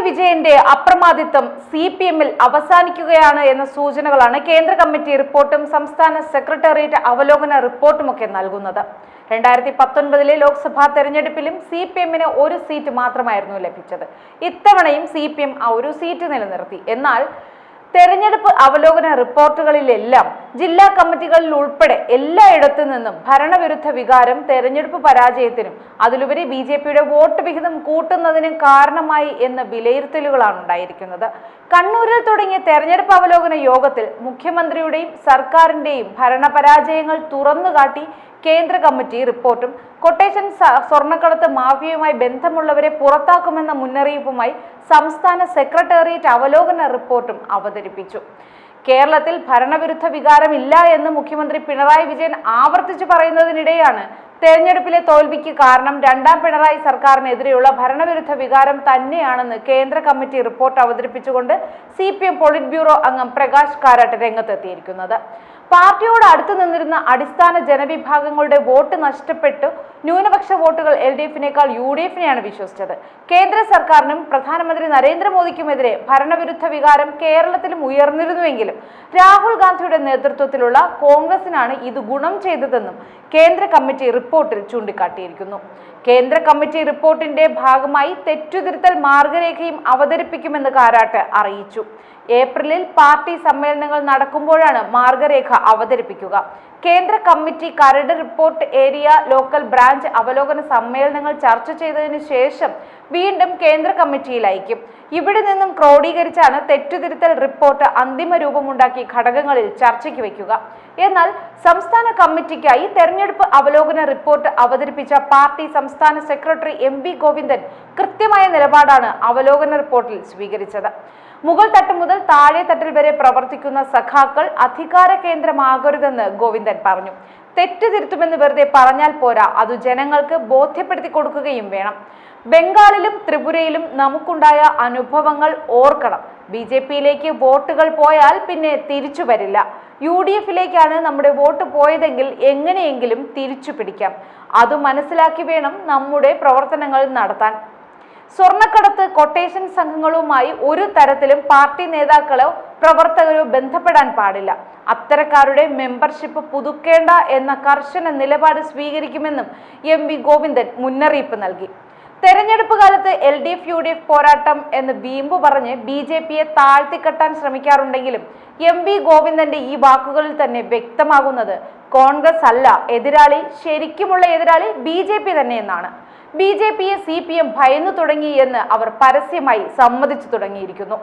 വിജയന്റെ അപ്രമാദിത്വം CPM-ൽ അവസാനിക്കുകയാണ് എന്ന സൂചനകളാണ് കേന്ദ്ര കമ്മിറ്റി റിപ്പോർട്ടും സംസ്ഥാന സെക്രട്ടേറിയറ്റ് അവലോകന റിപ്പോർട്ടുമൊക്കെ നൽകുന്നത്. 2019 ലോക്സഭാ തെരഞ്ഞെടുപ്പിലും CPM-ന് ഒരു സീറ്റ് മാത്രമായിരുന്നു ലഭിച്ചത്. ഇത്തവണയും CPM ആ ഒരു സീറ്റ് നിലനിർത്തി. എന്നാൽ തെരഞ്ഞെടുപ്പ് അവലോകന റിപ്പോർട്ടുകളിലെല്ലാം ജില്ലാ കമ്മിറ്റികളിൽ ഉൾപ്പെടെ എല്ലായിടത്തു നിന്നും ഭരണവിരുദ്ധ വികാരം തെരഞ്ഞെടുപ്പ് പരാജയത്തിനും അതിലുപരി BJP-യുടെ വോട്ട് വിഹിതം കൂട്ടുന്നതിനും കാരണമായി എന്ന വിലയിരുത്തലുകളാണ് ഉണ്ടായിരിക്കുന്നത്. കണ്ണൂരിൽ തുടങ്ങിയ തെരഞ്ഞെടുപ്പ് അവലോകന യോഗത്തിൽ മുഖ്യമന്ത്രിയുടെയും സർക്കാരിന്റെയും ഭരണപരാജയങ്ങൾ തുറന്നുകാട്ടി കേന്ദ്ര കമ്മിറ്റി റിപ്പോർട്ടും കൊട്ടേഷൻ സ്വർണ്ണക്കടത്ത് മാഫിയയുമായി ബന്ധമുള്ളവരെ പുറത്താക്കുമെന്ന മുന്നറിയിപ്പുമായി സംസ്ഥാന സെക്രട്ടേറിയറ്റ് അവലോകന റിപ്പോർട്ടും അവതരിപ്പിച്ചു. കേരളത്തിൽ ഭരണവിരുദ്ധ വികാരമില്ല എന്ന് മുഖ്യമന്ത്രി പിണറായി വിജയൻ ആവർത്തിച്ചു പറയുന്നതിനിടെയാണ് തെരഞ്ഞെടുപ്പിലെ തോൽവിക്ക് കാരണം രണ്ടാം പിണറായി സർക്കാരിനെതിരെയുള്ള ഭരണവിരുദ്ധ വികാരം തന്നെയാണെന്ന് കേന്ദ്ര കമ്മിറ്റി റിപ്പോർട്ട് അവതരിപ്പിച്ചുകൊണ്ട് CPM പോളിറ്റ് ബ്യൂറോ അംഗം പ്രകാശ് കാരാട്ട് രംഗത്തെത്തിയിരിക്കുന്നത്. പാർട്ടിയോട് അടുത്തു നിന്നിരുന്ന അടിസ്ഥാന ജനവിഭാഗങ്ങളുടെ വോട്ട് നഷ്ടപ്പെട്ടു ന്യൂനപക്ഷ വോട്ടുകൾ LDF-നേക്കാൾ UDF-നെയാണ് വിശ്വസിച്ചത്. കേന്ദ്ര സർക്കാരിനും പ്രധാനമന്ത്രി നരേന്ദ്രമോദിക്കുമെതിരെ ഭരണവിരുദ്ധ വികാരം കേരളത്തിലും ഉയർന്നിരുന്നുവെങ്കിലും രാഹുൽ ഗാന്ധിയുടെ നേതൃത്വത്തിലുള്ള കോൺഗ്രസിനാണ് ഇത് ഗുണം ചെയ്തതെന്നും കേന്ദ്ര കമ്മിറ്റി റിപ്പോർട്ടിൽ ചൂണ്ടിക്കാട്ടിയിരിക്കുന്നു. കേന്ദ്ര കമ്മിറ്റി റിപ്പോർട്ടിന്റെ ഭാഗമായി തെറ്റുതിരുത്തൽ മാർഗരേഖയും അവതരിപ്പിക്കുമെന്ന് കാരാട്ട് അറിയിച്ചു. ഏപ്രിലിൽ പാർട്ടി സമ്മേളനങ്ങൾ നടക്കുമ്പോഴാണ് മാർഗരേഖ അവതരിപ്പിക്കുക. കേന്ദ്ര കമ്മിറ്റി കരട് റിപ്പോർട്ട് ഏരിയ ലോക്കൽ ബ്രാഞ്ച് അവലോകന സമ്മേളനങ്ങൾ ചർച്ച ചെയ്തതിനു ശേഷം വീണ്ടും കേന്ദ്ര കമ്മിറ്റിയിൽ അയക്കും. ഇവിടെ നിന്നും ക്രോഡീകരിച്ചാണ് തെറ്റുതിരുത്തൽ റിപ്പോർട്ട് അന്തിമ രൂപമുണ്ടാക്കി ഘടകങ്ങളിൽ ചർച്ചയ്ക്ക് വയ്ക്കുക. എന്നാൽ സംസ്ഥാന കമ്മിറ്റിക്കായി തെരഞ്ഞെടുപ്പ് അവലോകന റിപ്പോർട്ട് അവതരിപ്പിച്ച പാർട്ടി സംസ്ഥാന സെക്രട്ടറി MV ഗോവിന്ദൻ കൃത്യമായ നിലപാടാണ് അവലോകന റിപ്പോർട്ടിൽ സ്വീകരിച്ചത്. മുകൾ തട്ട് മുതൽ താഴെ തട്ടിൽ വരെ പ്രവർത്തിക്കുന്ന സഖാക്കൾ അധികാര കേന്ദ്രമാകരുതെന്ന് ഗോവിന്ദൻ പറഞ്ഞു. തെറ്റ് തിരുത്തുമെന്ന് വെറുതെ പറഞ്ഞാൽ പോരാ, അത് ജനങ്ങൾക്ക് ബോധ്യപ്പെടുത്തി കൊടുക്കുകയും വേണം. ബംഗാളിലും ത്രിപുരയിലും നമുക്കുണ്ടായ അനുഭവങ്ങൾ ഓർക്കണം. BJP-യിലേക്ക് വോട്ടുകൾ പോയാൽ പിന്നെ തിരിച്ചു വരില്ല. UDF-ലേക്കാണ് നമ്മുടെ വോട്ട് പോയതെങ്കിൽ എങ്ങനെയെങ്കിലും തിരിച്ചു പിടിക്കാം. അത് മനസ്സിലാക്കി വേണം നമ്മുടെ പ്രവർത്തനങ്ങൾ നടത്താൻ. സ്വർണ്ണക്കടത്ത് കൊട്ടേഷൻ സംഘങ്ങളുമായി ഒരു തരത്തിലും പാർട്ടി നേതാക്കളോ പ്രവർത്തകരോ ബന്ധപ്പെടാൻ പാടില്ല. അത്തരക്കാരുടെ മെമ്പർഷിപ്പ് പുതുക്കേണ്ട എന്ന കർശന നിലപാട് സ്വീകരിക്കുമെന്നും MV ഗോവിന്ദൻ മുന്നറിയിപ്പ് നൽകി. തെരഞ്ഞെടുപ്പ് കാലത്ത് LDF UDF പോരാട്ടം എന്ന് വീമ്പു പറഞ്ഞ് BJP-യെ താഴ്ത്തിക്കെട്ടാൻ ശ്രമിക്കാറുണ്ടെങ്കിലും MV ഗോവിന്ദന്റെ ഈ വാക്കുകളിൽ തന്നെ വ്യക്തമാകുന്നത് കോൺഗ്രസ് അല്ല എതിരാളി, ശരിക്കുമുള്ള എതിരാളി BJP തന്നെ എന്നാണ്. BJP-യെ CPM ഭയന്നു തുടങ്ങി എന്ന് അവർ പരസ്യമായി സമ്മതിച്ചു തുടങ്ങിയിരിക്കുന്നു.